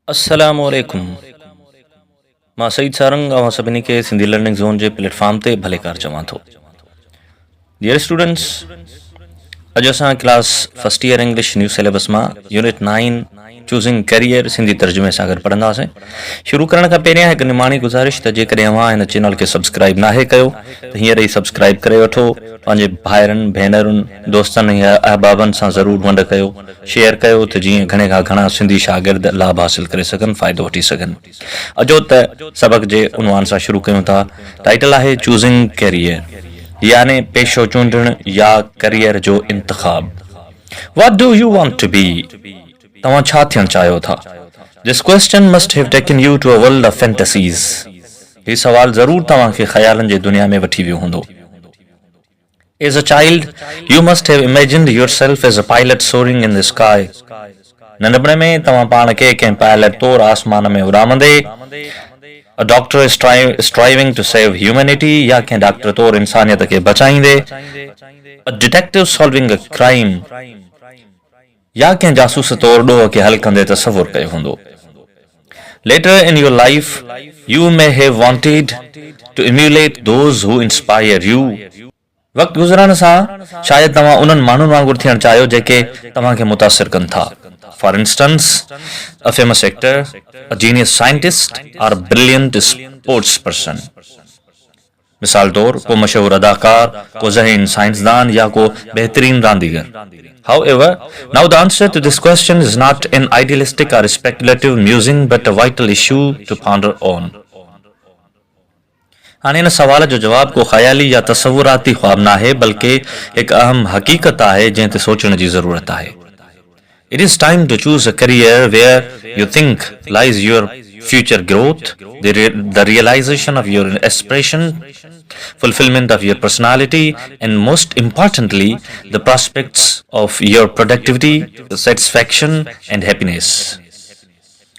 अस्सलामुअलैकुम। मां सईद सारंग अवां सभिनी खे सिंधी लर्निंग ज़ोन जे प्लेटफॉर्म ते भले कार चवां थो। डियर स्टूडेंट्स, अॼु असां class first year English new syllabus मां यूनिट 9 चूज़िंग करियर सिंधी तर्जुमे सां गॾु पढ़ंदासीं। शुरू करण खां पहिरियां हिकु निमाणी गुज़ारिश त जेकॾहिं अव्हां हिन चैनल खे सब्सक्राइब नाहे कयो त हींअर ई सब्सक्राइब करे वठो। पंहिंजे भाइरनि भेनरुनि दोस्तनि या अहबाबनि सां ज़रूरु वंड कयो, शेयर कयो त जीअं घणे खां घणा सिंधी शागिर्द लाभ हासिल करे सघनि, फ़ाइदो वठी सघनि। अचो त सबक़ जे उनवान सां शुरू कयूं था। टाइटल आहे चूज़िंग करियर, याने पेशो चूंडणु या करियर जो इंतख़ाब। What do you want to be? तव्हां छा थियणु चाहियो था? This question must have taken you to a world of fantasies. हीउ सवाल ज़रूर तव्हांखे ख़यालनि जे दुनिया में वठी वियो हूंदो। As a child, you must have imagined yourself as a pilot soaring in the sky. नंढपण में तव्हां पाण खे कंहिं पायलट तौरु आसमान में उॾामंदे, a doctor striving to save humanity, या कंहिं डॉक्टर तौरु इंसानियत खे बचाईंदे, a detective solving a crime, या कंहिं जासूस तौरु ॾोह खे हल कंदे तसवुरु कयो हूंदो। Later in your life, you may have wanted to emulate those who inspire you. वक़्तु गुज़रण सां शायदि तव्हां उन्हनि माण्हुनि वांगुरु थियणु चाहियो जेके तव्हांखे मुतासिर कनि था। For instance, a famous actor, a genius scientist, or a brilliant sports person. मिसाल तौरु को मशहूर अदाकार, को ज़हीन साइंसदान या को बेहतरीन रांदीगर। However, now the answer to this question is not an idealistic or speculative musing, but a vital issue to ponder on. हाणे इन सवाल जो जवाब को ख़याली या तसवुराती ख्वाब नाहे, बल्कि हिकु अहम हक़ीक़त आहे जंहिं ते सोचण जी ज़रूरत आहे। It is time to choose a career where you think lies your future growth, the realization of your aspiration, fulfillment of your personality, and most importantly, the prospects of your productivity, satisfaction, and happiness.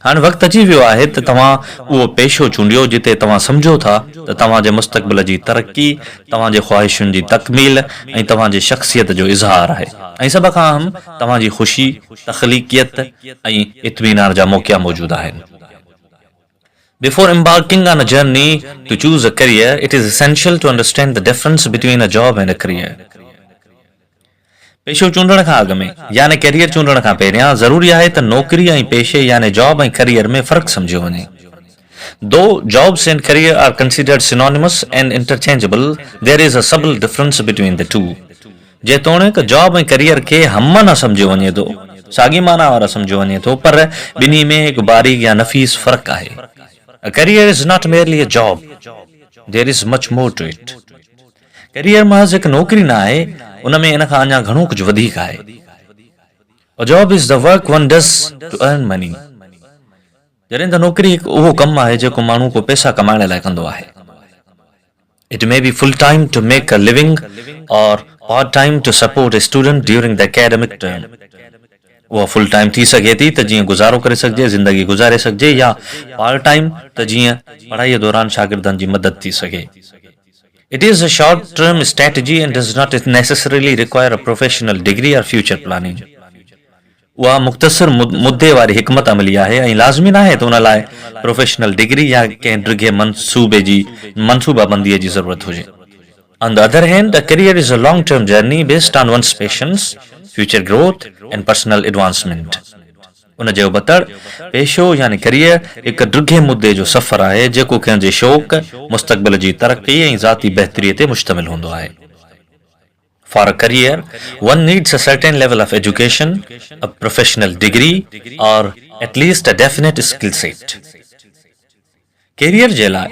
हाणे वक़्तु अची वियो आहे त तव्हां उहो पेशो चूंडियो जिते तव्हां सम्झो था त तव्हांजे मुस्तक़बिल जी तरक़ी, तव्हांजे ख़्वाहिशुनि जी तकमील ऐं तव्हांजी शख़्सियत जो इज़हार आहे। ऐं सभ खां अहम तव्हांजी ख़ुशी, तख़लीक़ियत ऐं इत्मीनान जा मौक़िया मौजूदु आहिनि। Before embarking on a journey to choose a career, it is essential to understand the difference between a job and a career. पेशो चूंडण खां अॻु में याने कैरियर चूंडण खां पहिरियां ज़रूरी आहे त नौकरी ऐं पेशे याने जॉब ऐं करियर में फ़र्क़ु सम्झियो वञे। Though jobs and career are considered synonymous and interchangeable, there is a subtle difference between the two. जेतोणीकि जॉब ऐं करियर खे हम न सम्झियो वञे थो, साॻी माना वारा सम्झियो वञे थो, पर ॿिन्ही में हिकु बारीक या नफ़ीस फ़र्क़ु आहे। A career is not merely a job. There is much more to it. Career महज़ हिकु नौकरी न आहे, उन में इन खां अञा घणो कुझु वधीक आहे। A job is the work one does to earn money. जॾहिं त नौकरी हिकु उहो कमु आहे जेको माण्हू को पैसा कमाइण लाइ कंदो आहे। It may be full time to make a living or part time to support a student during the academic term. उहा फुल टाइम थी सघे थी त जीअं गुज़ारो करे सघिजे, ज़िंदगी गुज़ारे सघिजे, या पार्ट टाइम त जीअं पढ़ाईअ दौरान शागिर्दनि जी मदद थी सघे। It is a short-term strategy and does not necessarily require a professional degree or future planning. उहा मुख़्तसर मुद्दे वारी हिकमत अमली आहे ऐं लाज़मी न आहे त उन लाइ प्रोफेशनल डिग्री या कंहिं डिघे मनसूबाबंदीअ जी ज़रूरत हुजे। On the other hand, a career is a long-term journey based on one's passions, future growth, and personal advancement. उन जे बतड़ पेशो यानी करियर हिकु डिघे मुद्दे जो सफ़र आहे जेको कंहिं जे शौक़, मुस्तक़बिल जी तरक़ी ऐं ज़ाती बहितरीअ ते मुश्तमिल हूंदो आहे। For a career, one needs a certain level of education, a professional degree, or at least a definite skill set. Career जे लाइ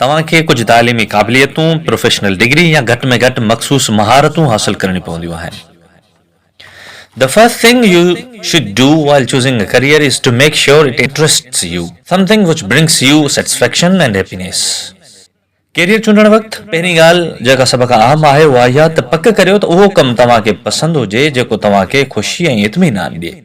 तव्हांखे कुझु तालीमी क़ाबिलियतूं, प्रोफेशनल डिग्री या घटि में घटि मख़सूस महारतूं हासिल करणी पवंदियूं आहिनि। The first thing you should do while choosing a career is to make sure it interests you, something which brings you satisfaction and happiness. Career चूंडण वक़्तु पहिरीं ॻाल्हि जेका सभ खां अहम आहे उहा इहा त पक करियो त उहो कमु तव्हांखे पसंदि हुजे जेको तव्हांखे ख़ुशी ऐं इत्मीनान ॾिए।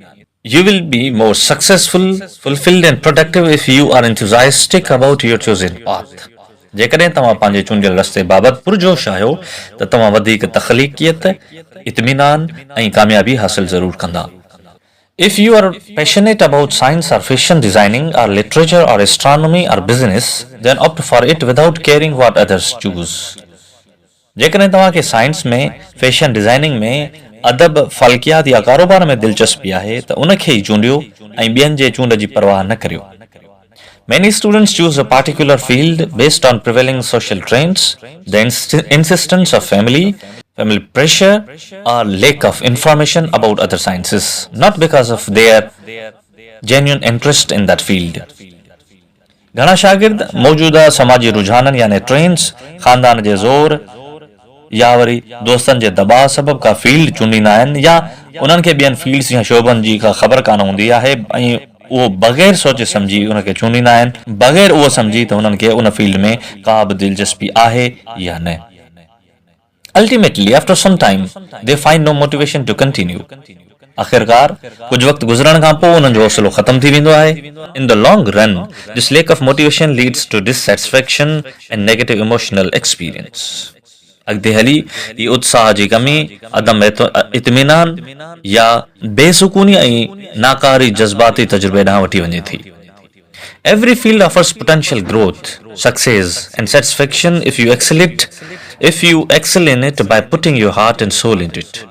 You will be more successful, fulfilled and productive if you are enthusiastic about your chosen path. जेकॾहिं तव्हां पंहिंजे चूंडियल रस्ते बाबति पुरजोश आहियो त तव्हां वधीक तख़लीक़ियत, इत्मीनान ऐं कामयाबी हासिल ज़रूरु कंदा। If you are passionate about science or fashion designing or literature or astronomy or business, then opt for it without caring what others choose. जेकॾहिं तव्हांखे साइंस में, फैशन डिज़ाइनिंग में, अदब, फ़ल्कियात या कारोबार में दिलचस्पी आहे त उनखे ई चूंडियो ऐं ॿियनि जे चूंड जी परवाह न करियो. Many students choose a particular field based on prevailing social trends, the insistence of family pressure, or lack of information about other sciences, not because of their genuine interest in that field. घणा शागिर्द मौजूदा समाजी रुझाननि यानी trends, खानदान जे ज़ोर या वरी दोस्तनि जे दबाव सबब का फील्ड चूंडींदा आहिनि या उन्हनि खे ॿियनि फील्ड्स या शोबनि जी का ख़बर कान हूंदी आहे ऐं उहो बग़ैर सोचे सम्झी उनखे चूंडींदा आहिनि, बग़ैर उहो सम्झी त उन्हनि खे उन फील्ड में का बि दिलचस्पी आहे या न. Ultimately, after some time, they find no motivation to continue. आखिरकार कुछ वक्त गुज़रण खां पोइ उन्हनि जो हौसलो ख़त्म थी वेंदो आहे. In the long run, this lack of motivation leads to dissatisfaction and negative emotional experience. अॻिते हली ही उत्साह जी कमी, अदम इत्मीनान या बेसुकूनी ऐं नाकारी जज़्बाती तजुर्बे ॾांहुं वठी वञे थी. Every field offers potential growth, success, and satisfaction if you excel in it by putting your heart and soul into it.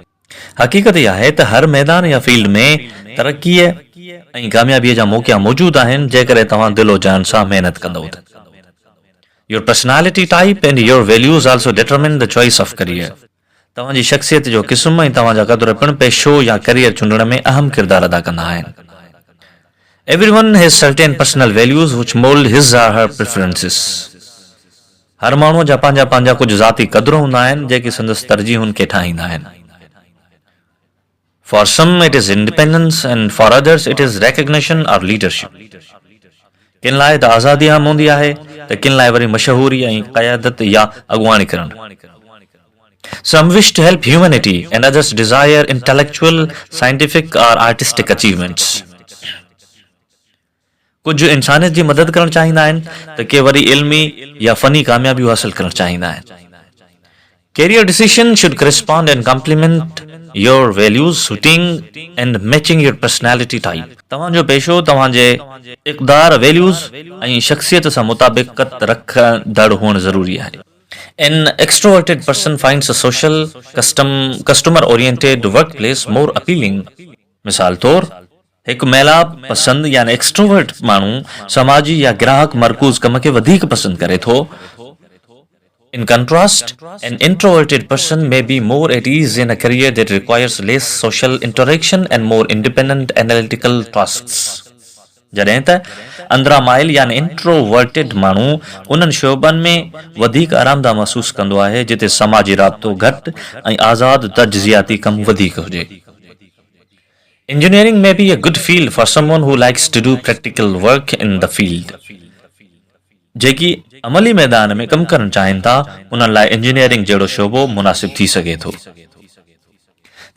हक़ीक़त इहा आहे त हर मैदान या फील्ड में तरक़ीअ ऐं कामयाबीअ जा मौक़ा मौजूद आहिनि जेकॾहिं तव्हां दिलो जान सां महिनत कंदव त. Your personality type and your values also determine the choice of career. तव्हांजी शख़्सियत जो क़िस्म ऐं तव्हांजा क़दुर पिणु पेशो या करियर चूंडण में अहम किरदारु अदा कंदा आहिनि. Everyone has certain personal values which mold his or her preferences. हर माण्हूअ जा पंहिंजा कुझु ज़ाती क़दुर हूंदा आहिनि जेके संदसि तरजीहुनि खे ठाहींदा आहिनि. For some it is independence and for others it is recognition or leadership. किन लाइ त आज़ादी अहम हूंदी आहे त किन लाइ वरी मशहूरी ऐं क़यादत या अॻुवाणी करणु. Some wish to help humanity and others desire intellectual, scientific or artistic achievements. कुछ इंसानियत जी मदद करणु चाहींदा आहिनि त के वरी इल्मी या फ़नी कामयाबियूं हासिल करणु चाहींदा आहिनि. Career decision should correspond and complement your values, suiting and matching your personality type. तव्हांजो पेशो तव्हांजे इक़्तिदार, वैल्यूज़ ऐं शख़्सियत सां मुताबिक़त रखंदड़ हुअणु ज़रूरी आहे. An extroverted person finds a social, customer-oriented workplace more appealing. मिसाल तौर हिकु मेलाप पसंद यानी एक्सट्रोवर्ट माण्हू समाजी या ग्राहक मरकूज़ कम खे वधीक पसंद करे थो. In contrast, an introverted person may be more at ease in a career that requires less social interaction and more independent analytical tasks. जॾहिं त अंदरां माइल यानी इंट्रोवर्टेड माण्हू उन्हनि शोबनि में वधीक आरामदा महसूस कंदो आहे जिते समाजी राब्तो घटि ऐं आज़ाद तजज़ियाती कमु वधीक हुजे. Engineering may be a good field for someone who likes to do practical work in the field. जेकी अमली मैदान में कमु करणु चाहिनि था उन्हनि लाइ इंजीनियरिंग जहिड़ो शोबो मुनासिब थी सघे थो.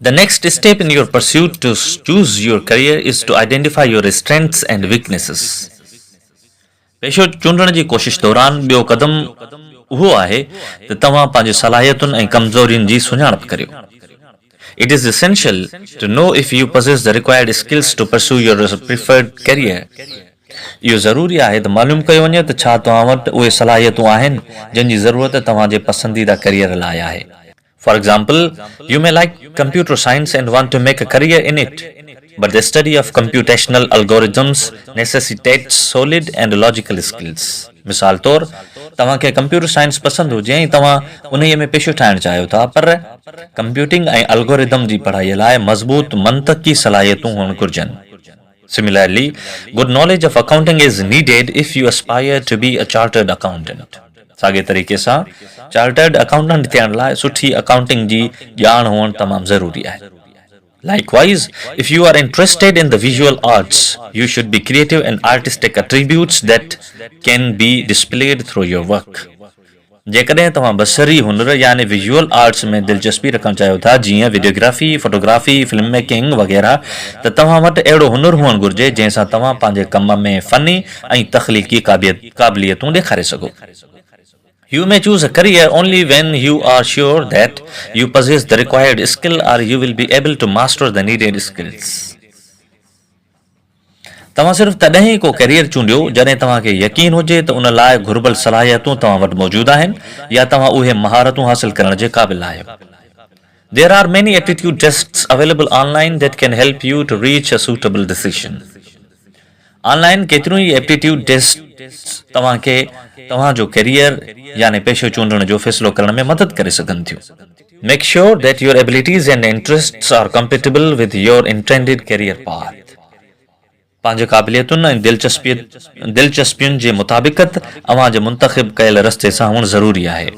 The next step in your pursuit to choose your career is to identify your strengths and weaknesses. पेशो चूंडण जी कोशिश दौरान ॿियो कदम उहो आहे त तव्हां पंहिंजी सलाहियतुनि ऐं कमज़ोरियुनि जी सुञाणप करियो. It is essential to know if you possess the required skills to pursue your preferred career. इहो ज़रूरी आहे त मालूम कयो वञे त छा तव्हां वटि उहे सलाहियतूं आहिनि जिन जी ज़रूरत तव्हांजे पसंदीदा करियर लाइ आहे. For example, you may like computer science and want to make a career in it, but the study of computational algorithms necessitates solid and logical skills. मिसाल तौर तव्हांखे कंप्यूटर साइंस पसंदि हुजे ऐं तव्हां उन्हीअ में पेशो ठाहिणु चाहियो था पर कंप्यूटिंग ऐं अल्गोरिदम जी पढ़ाईअ लाइ मज़बूत मंतक़ी सलाहियतूं हुअणु घुर्जनि. Similarly, good knowledge of accounting is needed if you aspire to be a chartered accountant. साॻे तरीक़े सां चार्टर्ड अकाउंटेंट थियण लाइ सुठी अकाउंटिंग जी ॼाण हुअणु तमामु ज़रूरी आहे. Likewise, if you are interested in the visual arts, you should be creative and artistic attributes that can be displayed through your work. जेकॾहिं तव्हां बसरी हुनर यानी विजुअल आर्ट्स में दिलचस्पी रखणु चाहियो था जीअं वीडियोग्राफी, फोटोग्राफी, फिल्म मेकिंग वग़ैरह त तव्हां वटि अहिड़ो हुनर हुअणु घुर्जे जंहिंसां तव्हां पंहिंजे कम में फ़नी ऐं तख़लीक़ी क़ाबिलियतूं ॾेखारे सघो. You may choose a career only when you are sure that you possess the required skill or you will be able to master the needed skills. तव्हां सिर्फ़ तॾहिं ई को कैरियर चूंडियो जॾहिं तव्हांखे यकीन हुजे त उन लाइ घुर्बल सलाहियतूं तव्हां वटि मौजूदु आहिनि या तव्हां उहे महारतूं हासिल करण जे क़ाबिल आहियो. There are many aptitude tests available online that can help you to reach a suitable decision. Online केतिरियूं ई एप्टीट्यूड टेस्ट तव्हांखे तव्हांजो कैरियर यानी पेशो चूंडण जो फ़ैसिलो करण में मदद करे सघनि थियूं. Make sure that your abilities and interests are compatible with your intended career path. पंहिंजे क़ाबिलियतुनि ऐं दिलचस्पियुनि जे मुताबिक़त अव्हां जे मुंतख़िब कयल रस्ते सां हुअणु ज़रूरी आहे.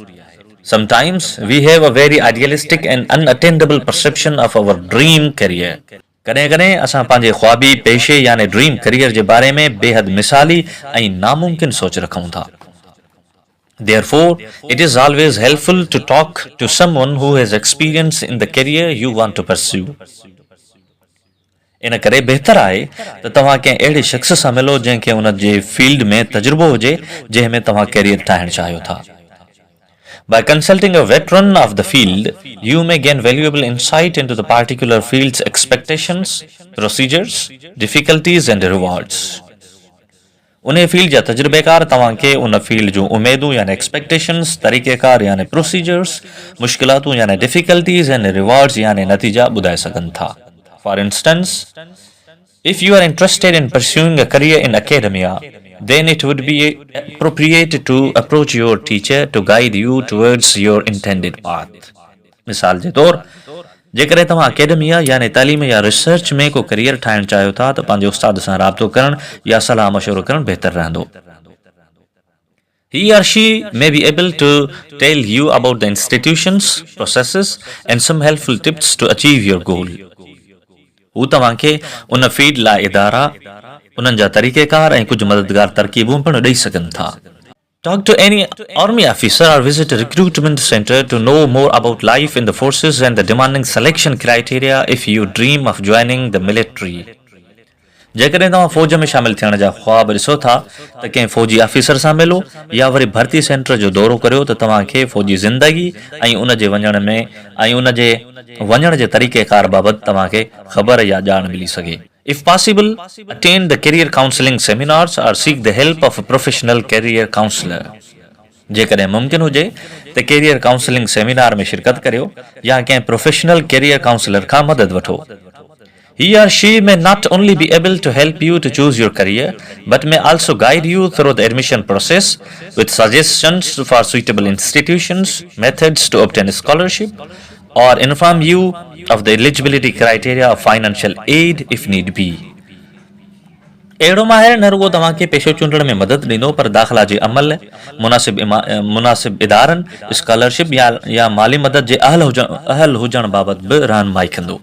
Sometimes we have a very idealistic and unattainable perception of our dream career. कॾहिं कॾहिं असां पंहिंजे ख्वाबी पेशे यानी ड्रीम करियर जे बारे में बेहद मिसाली ऐं नामुमकिन सोच रखूं था. Therefore, it is always helpful to talk to someone who has experience in the career you want to pursue. इन करे बहितर आहे त तव्हां कंहिं अहिड़े शख़्स सां मिलो जंहिंखे उन जे फील्ड में तजुर्बो हुजे जंहिं में तव्हां कैरियर ठाहिणु चाहियो था. By consulting a veteran of the field, you may gain valuable insight into the particular field's expectations, procedures, difficulties and rewards. उन फील्ड जा तजुर्बेकार तव्हांखे उन फील्ड जूं उमेदूं यानी एक्सपेक्टेशंस, तरीक़ेकार यानी प्रोसीजर्स, मुश्किलातूं यानी डिफिकल्टीज़ ऐं रिवार्ड्स यानी नतीजा ॿुधाए सघनि था. For instance, if you are interested in pursuing a career in academia, then it would be appropriate to approach your teacher to guide you towards your intended path. मिसाल जे तौर जेकॾहिं तव्हां अकेडमिया यानी तालीम या रिसर्च में को करियर ठाहिणु चाहियो था त पंहिंजे उस्ताद सां राब्तो करणु या सलाह मशवरो करणु बहितर रहंदो. He or she may be able to tell you about the institutions, processes and some helpful tips to achieve your goal. हू तव्हांखे उन फील्ड लाइ इदारा, उन्हनि जा तरीक़ेकार ऐं कुझु मददगार तरकीबूं पिणु ॾेई सघनि था. Talk to any army officer or visit a recruitment center to know more about life in the forces and the demanding selection criteria if you dream of joining the military. जेकॾहिं तव्हां फ़ौज में शामिल थियण जा ख्वाब ॾिसो था त कंहिं फ़ौजी ऑफिसर सां मिलो या वरी भर्ती सेंटर जो दौरो करियो त तव्हांखे फ़ौजी ज़िंदगी ऐं उन जे वञण जे तरीक़ेकार बाबति तव्हांखे ख़बर या ॼाण मिली सघे. If possible, attend the career counseling seminars or seek the help of a professional career counselor. जेकॾहिं मुमकिन हुजे त कैरियर काउंसलिंग सेमिनार में शिरकत करियो या कंहिं प्रोफेशनल कैरियर काउंसलर खां मदद वठो. He or she may not only be able to help you to choose your career, but may also guide you through the admission process with suggestions for suitable institutions, methods to obtain a scholarship, or inform you of the eligibility criteria of financial aid if need be. अहिड़ो माहिर न रुगो तव्हांखे पेशो चूंडण में मदद ॾींदो पर दाख़िला जे अमल, मुनासिब इदारनि, स्कॉलरशिप या माली मदद जे अहल हुजण बाबति बि रहनुमाई कंदो.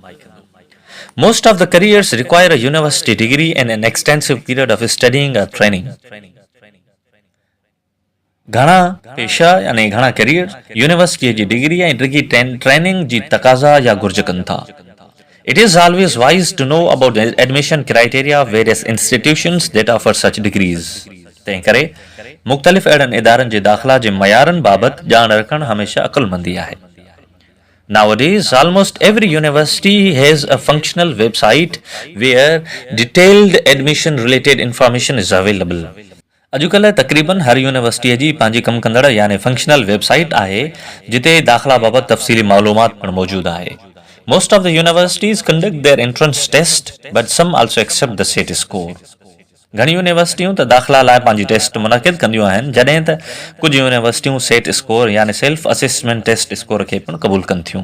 Most of the careers require a university degree and an extensive period of studying or training. घणा पेशा यानी घणा कैरियर यूनिवर्सिटी जी डिग्री ऐं ट्रेनिंग जी तक़ाज़ा या घुर्ज कनि था. It is always wise to know about the admission criteria of various institutions that offer such degrees. तंहिं करे मुख़्तलिफ़ अहिड़नि इदारनि जे दाख़िला जे मयारनि बाबति ॼाण रखणु हमेशा अक़ुलमंदी आहे. Nowadays, almost every university has a functional website where detailed admission-related information is available. अॼुकल्ह तक़रीबन हर यूनिवर्सिटीअ जी पंहिंजी कमु कंदड़ यानी फंक्शनल वेबसाइट आहे जिते दाख़िला बाबति तफ़सीली मालूमात पिणु मौजूदु आहे. Most of the universities conduct their entrance test, but some also accept the SAT score. घणी यूनिवर्सिटियूं त दाख़िला लाइ पंहिंजी टेस्ट मुनक़िद कंदियूं आहिनि जॾहिं त कुझु यूनिवर्सिटियूं सेट स्कोर यानी सेल्फ असेसमेंट टेस्ट स्कोर खे पिणु क़बूल कनि थियूं.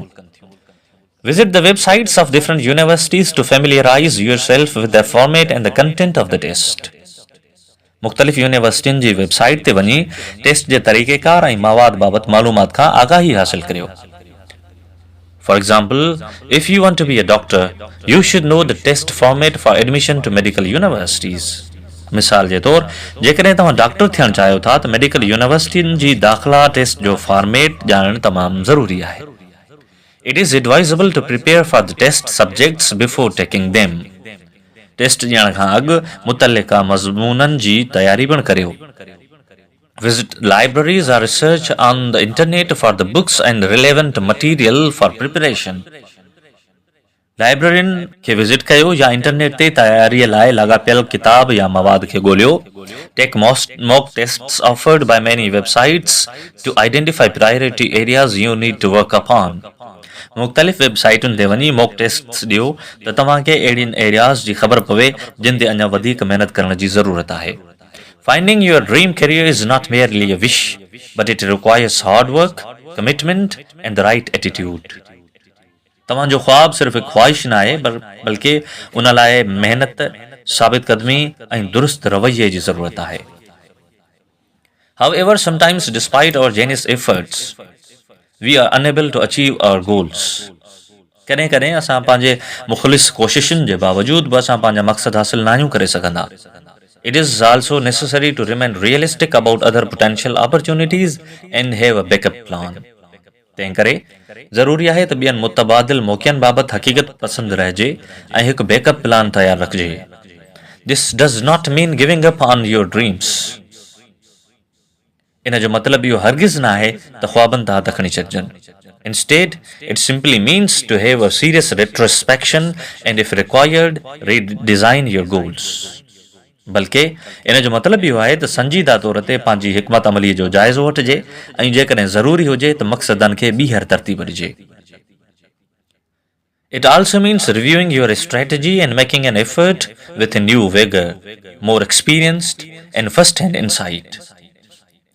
Visit the websites of different universities to familiarize yourself with the format and the content of the test. मुख़्तलिफ़ यूनिवर्सिटियुनि जी वेबसाइट ते वञी टेस्ट जे तरीक़ेकार ऐं मवाद बाबति मालूमात खां आगाही हासिल करियो. For example, if you want to be a doctor, you should know the test format for admission to medical universities. मिसाल जे तौर जेकॾहिं तव्हां डॉक्टर थियणु चाहियो था त मेडिकल यूनिवर्सिटियुनि जी दाख़िला टेस्ट जो फॉर्मेट ॼाणणु तमामु ज़रूरी आहे. It is advisable to prepare for the test subjects before taking them. Test ॾियण खां अॻु मुतल्लिक़ा मज़मूननि जी तयारी पिणु करियो. Visit libraries or research on the internet for the books and relevant material for preparation. Librarian खे विज़िट कयो या इंटरनेट ते तयारीअ लाइ लाॻापियल किताब या मवाद खे ॻोल्हियो. Take mock tests offered by many websites to identify priority areas you need to work upon. मुख़्तलिफ़ वेबसाइटुनि ते वञी मॉक टेस्ट्स ॾियो त तव्हांखे अहिड़ियुनि एरियाज़ जी ख़बर पवे जिन ते अञा वधीक महिनत करण जी ज़रूरत आहे. Finding your dream career is not merely a wish, but it requires hard work, commitment, and the right attitude. तव्हांजो ख्वाब सिर्फ़ हिकु ख़्वाहिश न आहे बल्कि उन लाइ महिनत, साबित क़दमी ऐं दुरुस्त रवैये जी ज़रूरत आहे. However, sometimes despite our generous efforts, we are unable to achieve our goals. कॾहिं कॾहिं असां पंहिंजे मुख़लिस कोशिशुनि जे बावजूद बि असां पंहिंजा मक़सद हासिल नाहियूं करे सघंदा. It is also necessary to remain realistic about other potential opportunities and have a backup plan. तंहिं करे ज़रूरी आहे त ॿियनि मुतबादिल मौक़नि बाबति हक़ीक़त पसंदि रहिजे ऐं हिकु बैकअप प्लान तयारु रखिजे. This does not mean giving up on your dreams. इन जो मतिलबु इहो हरगिज़ न आहे त ख़्वाबनि तां हथ खणी छॾिजनि. Instead, it simply means to have a serious retrospection and, if required, redesign your goals. बल्कि इन जो मतिलबु इहो आहे त संजीदा तौर ते पंहिंजी हिकमत अमलीअ जो जाइज़ो वठिजे ऐं जेकॾहिं ज़रूरी हुजे त मक़सदनि खे ॿीहर तरतीब ॾिजे. It also means reviewing your strategy and making an effort with a new vigor, more experienced, and first-hand insight.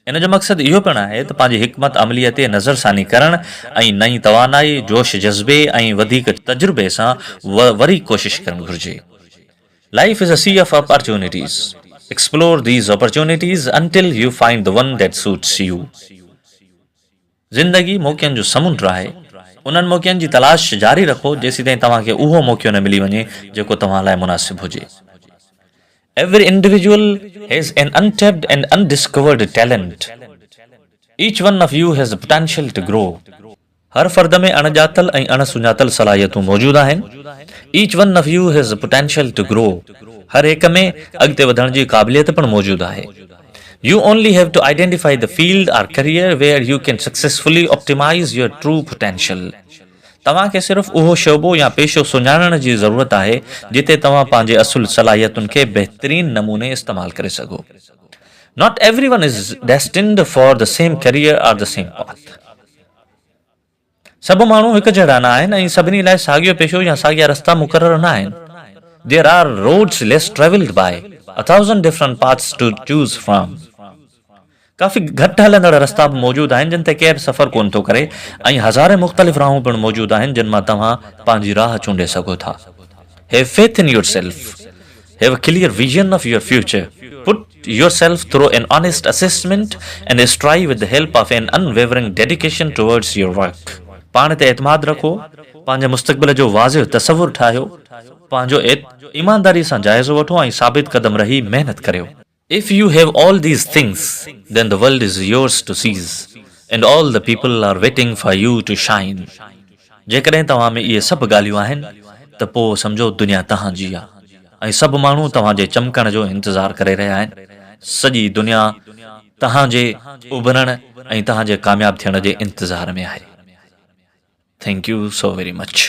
इन जो मक़सदु इहो पिणु आहे त पंहिंजी हिकमत अमलीअ ते नज़रसानी करणु ऐं नई तवानाई, जोश जज़्बे ऐं वधीक तजुर्बे सां वरी कोशिश करणु घुरिजे. Life is a sea of opportunities. Explore these opportunities until you find the one that suits you. ज़िंदगी मौक़नि जो समुंड आहे. उन्हनि मौक़नि जी तलाश जारी रखो जेसीं ताईं तव्हांखे उहो मौक़ो न मिली वञे जेको तव्हां लाइ मुनासिब हुजे. Every individual has an untapped and undiscovered talent. Each one of you has the potential to grow. हर फ़र्द में अणॼातल ऐं अणसुञातल सलाहियतूं मौजूदु आहिनि. Each one of you has the potential to grow. हर हिक में अॻिते वधण जी क़ाबिलियत पिणु मौजूदु आहे. You only have to identify the field or career where you can successfully optimize your true potential. तव्हांखे सिर्फ़ उहो शोबो या पेशो सुञाणण जी ज़रूरत आहे जिते तव्हां पंहिंजे असुल सलाहियतुनि खे बहितरीन नमूने इस्तेमालु करे सघो. Not everyone is destined for the same career or the same path. सभु माण्हू हिकु जहिड़ा न आहिनि ऐं सभिनी लाइ साॻियो पेशो या साॻिया रस्ता मुक़ररु न आहिनि. There are roads less traveled by, 1000 different paths to choose from. काफ़ी घटि हलंदड़ रस्ता बि मौजूदु आहिनि जिन ते केरु सफ़र कोन थो करे ऐं हज़ारे मुख़्तलिफ़ राहूं पिणु मौजूदु आहिनि जिन मां तव्हां पंहिंजी राह चूंडे सघो था. Have faith in yourself. Have a clear vision of your future. Put yourself through an honest assessment and strive with the help of an unwavering dedication towards your work. पाण ते एतमाद रखो, पंहिंजे मुस्तक़बिल जो वाज़िह तसवुर ठाहियो, पंहिंजो ईमानदारी सां जाइज़ो वठो ऐं साबित क़दम रही महिनत करियो. If you have all these things, then the world is yours to seize, and all the people are waiting for you to shine. जेकॾहिं तव्हां में इहे सभु ॻाल्हियूं आहिनि त पोइ सम्झो दुनिया तव्हांजी आहे ऐं सभु माण्हू तव्हांजे चमकण जो इंतज़ारु करे रहिया आहिनि. सॼी दुनिया तव्हांजे उभरण ऐं तव्हांजे कामयाबु थियण जे इंतज़ार में आहे. Thank you so very much.